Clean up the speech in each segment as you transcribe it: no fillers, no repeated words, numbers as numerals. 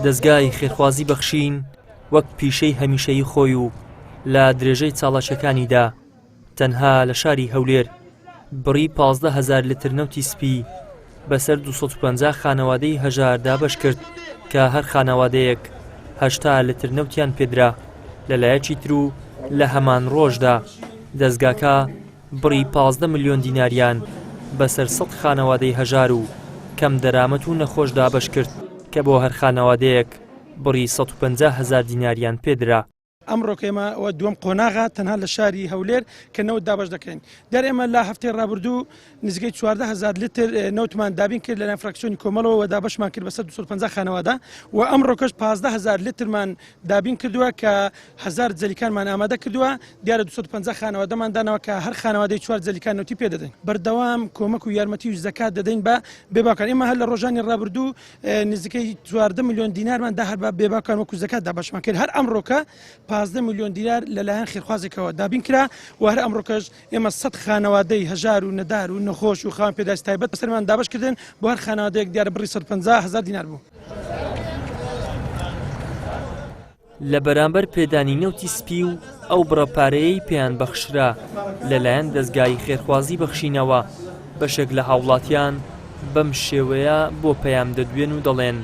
دەستگای خێرخوازی بەخشین وەک پیشەی هەمیشەیی خۆی و لە درێژەی چاڵەشەکانیدا تەنها لە شاری هەولێر بڕی 15,000 لتر نەوتی سپی بەسەر 250 خانەوادەی هەژار دابەش کرد کە هەر خانەوادەیەک 80 لتر نەوتیان پێدرا. لەلایەکی تر و لە هەمان ڕۆژدا دەستگاکە بڕی 15 ملیۆن دیناریان بەسەر 100 خانەوادەی هەژار و کەم دەرامەت و نەخۆش دابەش کرد کە بۆ هەر خانەوادەیەک بڕی 150,000 دیناریان پێدرا. ئەمڕۆ ئێمە دووەم قۆناغا تەنها لە شاری هەولێر کە نەوت دابش دەکەین. دەر ئێمە لە هەفتەی ڕابردوو نزیکەی 14,000 لتر نەوتمان دابین کرد لە فراکسیۆنی کۆمەڵەوە و دابشمان کرد بەسەر 250 خانەوادە و ئەمڕۆکەش 15,000 لترمان دابین کردووە کە 1000 جەلیکانمان ئامادە کردووە. دیارە 250 خانەوادەمان دانەوە کە هەر خانەوادەی 4 جەلیکان نەوتی پێ دەدەین. بەردەوام کۆمەک و یارمەتی و زەکات دەدەین بە بێباکان. ئێمە هەر لە ڕۆژانی ڕابردوو نزیکەی 14 ملیۆن دینارمان دا هەر بە بێباکان وەکو زەکات دابشمان کرد. هەر ئەمڕۆکە 15 ملیۆن دینار لەلایەن خێرخوازێکەوە دابین کرا و هەر ئەمڕۆکەش ئێمە 100 خانەوادەی هەژار و نەدار و نەخۆش و خاوەن پێداوی تایبەت بەسەرمان دابش کردن بۆ هەر خانەوادەیەک دیارە بڕی 150,000 دینار بوو. لە بەرامبەر پێدانی نەوتی سپی و ئەو بڕەپارەیەی پێیان بەخشرا لەلایەن دەستگای خێرخوازی بەخشینەوە بەشێک لە هاوڵاتیان بەم شێوەیە بۆ پەیام دەدوێن و دەڵێن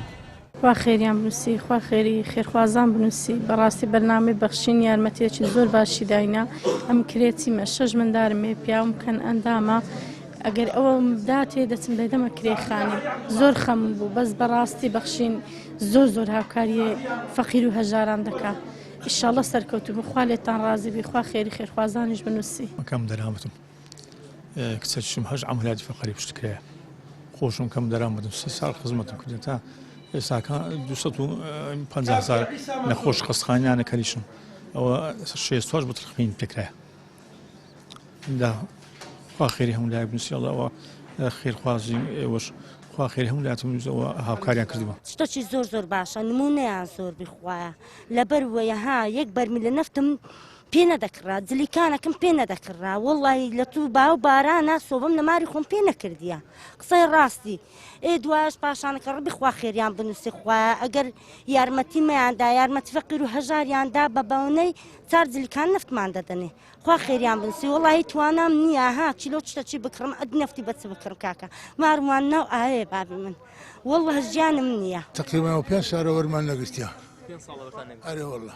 خوا خێریان بنووسی، خوا خێری خێرخوازان بنووسی. بەڕاستی بەرنامەی بەخشین یارمەتێکی زۆر باشی داینە. ئەم کرێتیمە 6 مندارمێ پیاوم کەن ئەندامە ئەگەر ئەوە داتێ دەچم دەمە کرێخانی زۆر خەم بوو. بەس بەڕاستی بەخشین زۆر هاوکاریە فەقیر و هەژاران دەکا. ئیشاڵە سەرکەوتو بخوا لێتان ڕازی بی، خوا خێری خێرخوازانیش بنووسی. کەم دەرامەتم کچەشم هەژ عەمەلیاتی فەقەری پشتکرێ خۆشم کەم دەرامەتم 3 ساڵ خزمەتم کردێت تا ئێستاکە 250,000 نەخۆش خەستخانیانە کەریشم ئەوە 6 بترخین پێکرایە دا خوا خێری هەموو لایەک بنووسیەوە خێرخوازی ئێوەش خوا خێری هەموو لایەتم نووسەوە هاوکاریان کردیوە. شتێکی زۆر باشە نمونەیان زۆر بخوایە لەبەر وەیە ها یەک بەرمی لە نەفتم پێ نەدەکڕا جلیکانەکەم پێ نەدەکڕا وەڵی لە تو با و بارانە سۆبم نەماری خۆم پێ نەکردیە قسەی ڕاستی. دوایش پاشانەکە ڕبی خوا خێریان بنووسی خوایە ئەگەر یارمەتیمەیاندا یارمەتی فەقیر و هەژاریاندا بە بەونەی 4 جلیکان نەفتمان دەدەنێ خوا خێریان بنووسی. وەڵی توانام نییە ها چیلۆ چتەچی بکڕم ئەد نەفتی بەچ بکڕم کاکە ماروان ناو ئاوێ بابی من وەڵە هەژیانم نییە. تقریبا 5 ساڵە وەرمان نەگرتیا. ئەرێ وەڵە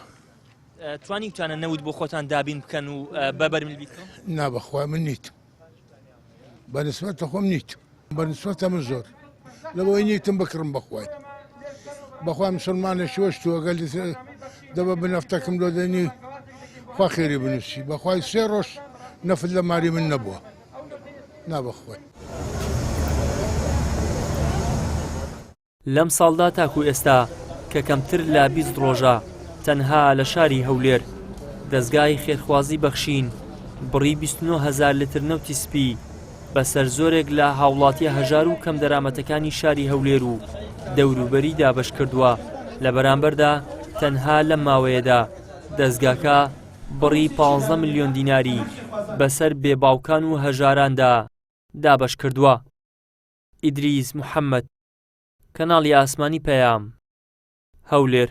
توانی توانە نەوت بۆ خۆتان دابین بکەن و بەبەرمیل بیکەن؟ نابەخوا من نیت بەنسبەتە خۆم نیت بەنسبەتە من زۆر لەبەوەی نیتم بکڕم بەخوای بەخوا مسلمانە شوەشتووە گەل دەبە بنەفتەکەم لۆ دەنی خوا خێری بنووسی بەخوای 3 ڕۆژ نەفت لە ماری من نەبووە نابەخوای. لەم ساڵدا تاکو ئێستا کە کەمتر لە 20 ڕۆژە تەنها لە شاری هەولێر دەستگای خێرخوازی بەخشین بڕی 29,000 لتر نەوتی سپی بەسەر زۆرێک لە هاوڵاتیە هەژار و کەم دەرامەتەکانی شاری هەولێر و دەوروبەری دابش کردووە. لە بەرامبەردا تەنها لەم ماوەیەدا دەستگاکە بڕی 15 ملیۆن دیناری بەسەر بێباوکان و هەژاراندا دابش کردووە. ئیدریس محەممەد، کەناڵی ئاسمانی پەیام، هەولێر.